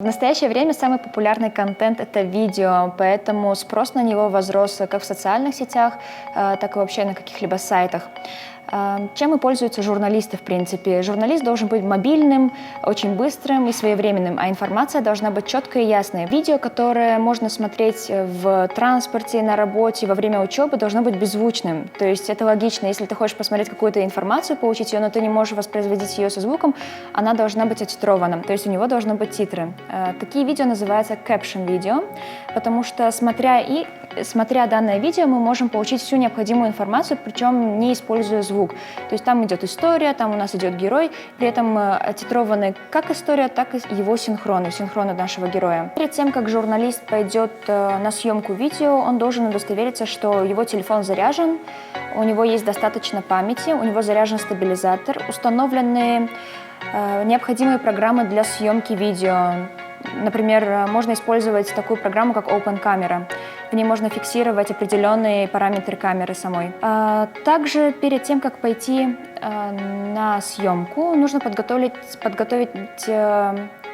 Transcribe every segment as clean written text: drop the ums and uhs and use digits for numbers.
В настоящее время самый популярный контент — это видео, поэтому спрос на него возрос как в социальных сетях, так и вообще на каких-либо сайтах. Чем и пользуются журналисты, в принципе. Журналист должен быть мобильным, очень быстрым и своевременным, а информация должна быть четкой и ясной. Видео, которое можно смотреть в транспорте, на работе, во время учебы, должно быть беззвучным. То есть это логично. Если ты хочешь посмотреть какую-то информацию, получить ее, но ты не можешь воспроизводить ее со звуком, она должна быть оттитрована. То есть у него должны быть титры. Такие видео называются caption видео, потому что, смотря данное видео, мы можем получить всю необходимую информацию, причем не используя звук. То есть там идет история, там у нас идет герой, при этом оттитрованы как история, так и его синхроны нашего героя. Перед тем, как журналист пойдет на съемку видео, он должен удостовериться, что его телефон заряжен, у него есть достаточно памяти, у него заряжен стабилизатор, установлены необходимые программы для съемки видео. Например, можно использовать такую программу, как Open Camera. В ней можно фиксировать определенные параметры камеры самой. Также перед тем, как пойти на съемку, нужно подготовить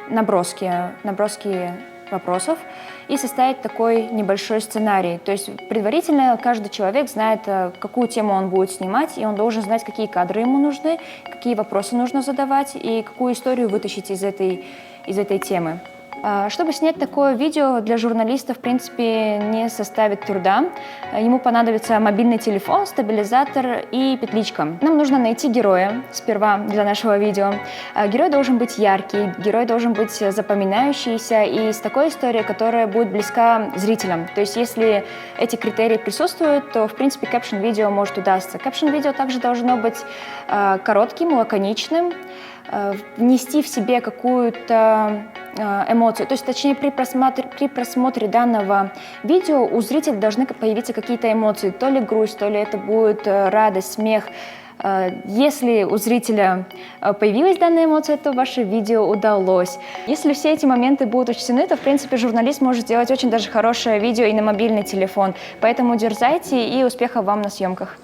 наброски вопросов и составить такой небольшой сценарий. То есть предварительно каждый человек знает, какую тему он будет снимать, и он должен знать, какие кадры ему нужны, какие вопросы нужно задавать и какую историю вытащить из этой темы. Чтобы снять такое видео, для журналиста, в принципе, не составит труда. Ему понадобится мобильный телефон, стабилизатор и петличка. Нам нужно найти героя сперва для нашего видео. Герой должен быть яркий, герой должен быть запоминающийся и с такой историей, которая будет близка зрителям. То есть, если эти критерии присутствуют, то, в принципе, caption-видео может удастся. Caption-видео также должно быть коротким, лаконичным, внести в себе какую-то эмоцию. То есть, точнее, при просмотре данного видео у зрителя должны появиться какие-то эмоции. То ли грусть, то ли это будет радость, смех. Если у зрителя появилась данная эмоция, то ваше видео удалось. Если все эти моменты будут учтены, то, в принципе, журналист может сделать очень даже хорошее видео и на мобильный телефон. Поэтому дерзайте и успехов вам на съемках.